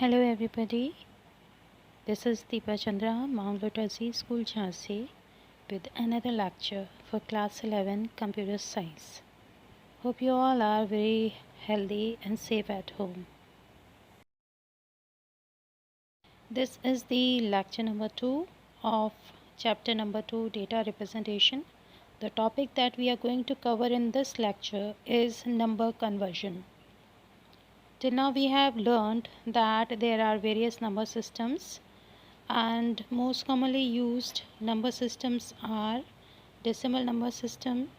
Hello everybody, this is Deepa Chandra, Mount Lotus School Jhansi with another lecture for class 11 computer science. Hope you all are very healthy and safe at home. This is the lecture number 2 of chapter number 2, data representation. The topic that we are going to cover in this lecture is number conversion. Till now we have learned that there are various number systems, and most commonly used number systems are decimal number system,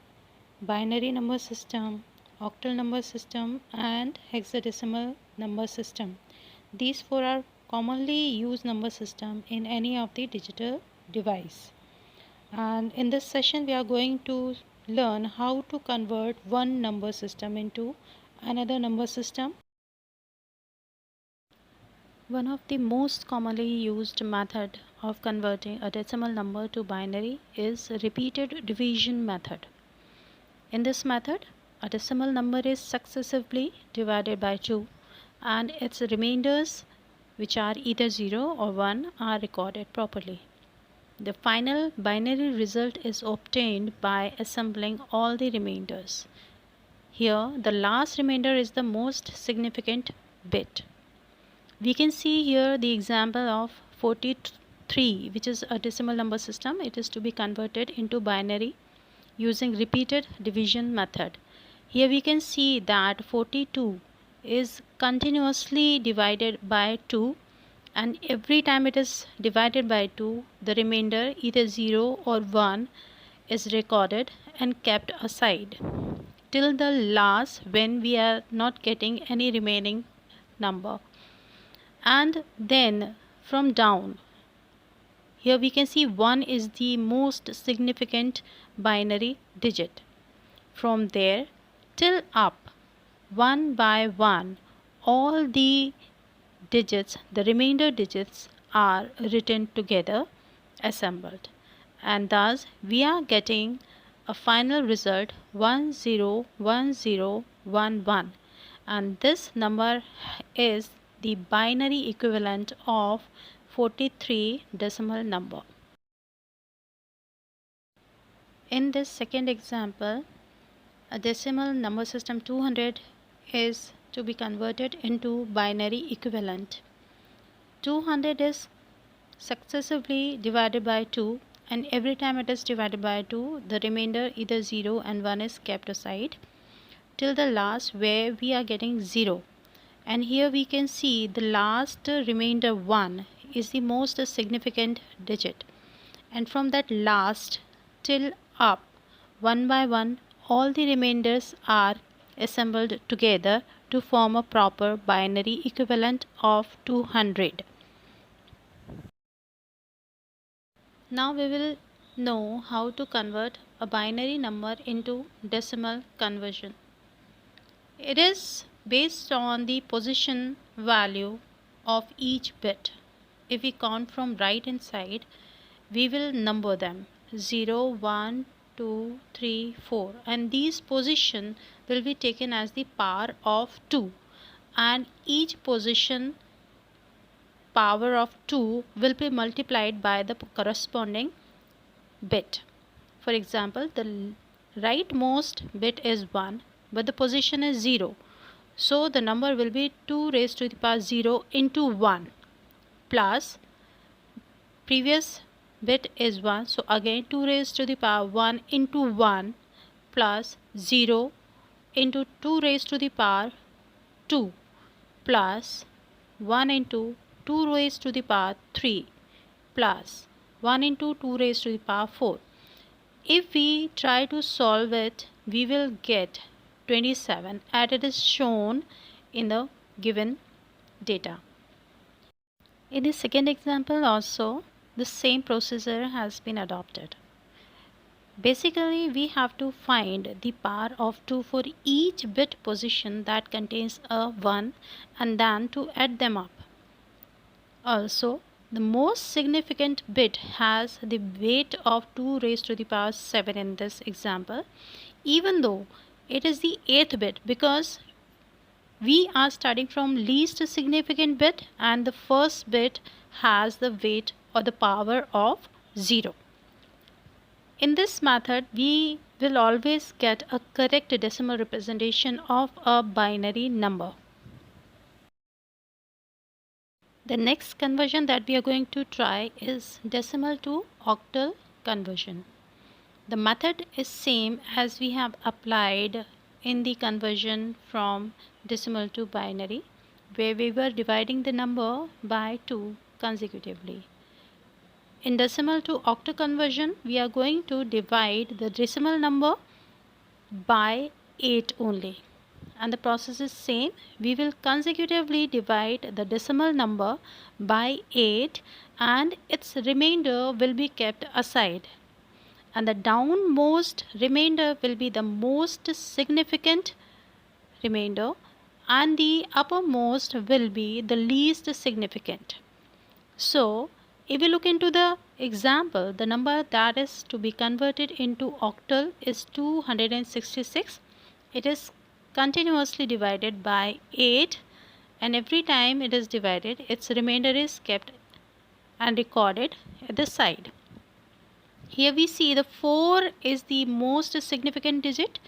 binary number system, octal number system, and hexadecimal number system. These four are commonly used number system in any of the digital device. And in this session we are going to learn how to convert one number system into another number system. One of the most commonly used method of converting a decimal number to binary is repeated division method. In this method, a decimal number is successively divided by 2 and its remainders, which are either 0 or 1, are recorded properly. The final binary result is obtained by assembling all the remainders. Here, the last remainder is the most significant bit. We can see here the example of 43, which is a decimal number system. It is to be converted into binary using repeated division method. Here we can see that 42 is continuously divided by 2, and every time it is divided by 2, the remainder either 0 or 1 is recorded and kept aside till the last, when we are not getting any remaining number. And then from down, here we can see 1 is the most significant binary digit. From there till up, one by one, all the digits, the remainder digits, are written together, assembled, and thus we are getting a final result 101011, and this number is the binary equivalent of 43 decimal number. In this second example, a decimal number system 200 is to be converted into binary equivalent. 200 is successively divided by 2, and every time it is divided by 2, the remainder either 0 and 1 is kept aside till the last, where we are getting 0. And here we can see the last remainder 1 is the most significant digit, and from that last till up, one by one, all the remainders are assembled together to form a proper binary equivalent of 200. Now we will know how to convert a binary number into decimal conversion. It is based on the position value of each bit. If we count from right hand side, we will number them 0, 1, 2, 3, 4, and these position will be taken as the power of 2, and each position power of 2 will be multiplied by the corresponding bit. For example, the rightmost bit is 1, but the position is 0. So the number will be 2 raised to the power 0 into 1 plus previous bit is 1. So again 2 raised to the power 1 into 1 plus 0 into 2 raised to the power 2 plus 1 into 2 raised to the power 3 plus 1 into 2 raised to the power 4. If we try to solve it, we will get 27 as it is shown in the given data. In the second example also, the same procedure has been adopted. Basically, we have to find the power of 2 for each bit position that contains a 1 and then to add them up. Also, the most significant bit has the weight of 2 raised to the power 7 in this example, even though it is the 8th bit, because we are starting from least significant bit, and the first bit has the weight or the power of 0. In this method, we will always get a correct decimal representation of a binary number. The next conversion that we are going to try is decimal to octal conversion. The method is same as we have applied in the conversion from decimal to binary, where we were dividing the number by 2 consecutively. In decimal to octal conversion, we are going to divide the decimal number by 8 only. And the process is same. We will consecutively divide the decimal number by 8 and its remainder will be kept aside. And the downmost remainder will be the most significant remainder and the uppermost will be the least significant. So, if we look into the example, the number that is to be converted into octal is 266. It is continuously divided by 8 and every time it is divided, its remainder is kept and recorded at the side. Here we see the 4 is the most significant digit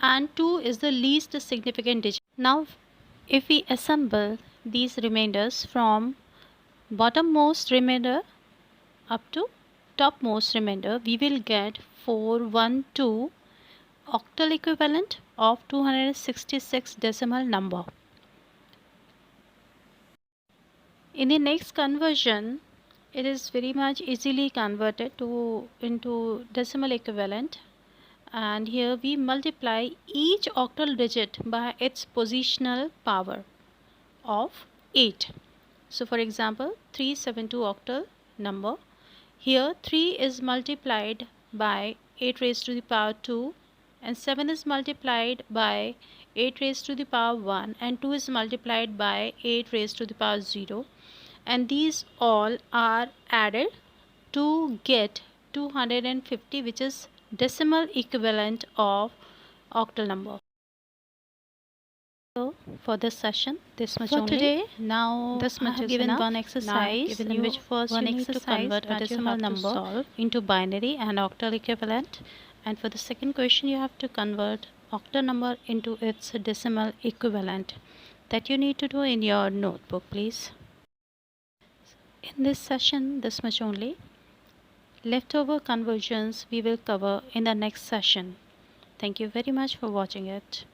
and 2 is the least significant digit. Now, if we assemble these remainders from bottommost remainder up to topmost remainder, we will get 412 octal equivalent of 266 decimal number. In the next conversion, it is very much easily converted into decimal equivalent, and here we multiply each octal digit by its positional power of 8. So for example, 372 octal number. Here 3 is multiplied by 8 raised to the power 2 and 7 is multiplied by 8 raised to the power 1 and 2 is multiplied by 8 raised to the power 0, and these all are added to get 250, which is decimal equivalent of octal number. So for this session, this much only. Today, now this much is given enough. One exercise in which first you need to convert a decimal number into binary and octal equivalent, and for the second question you have to convert octal number into its decimal equivalent. That you need to do in your notebook, please. In this session, this much only. Leftover conversions we will cover in the next session. Thank you very much for watching it.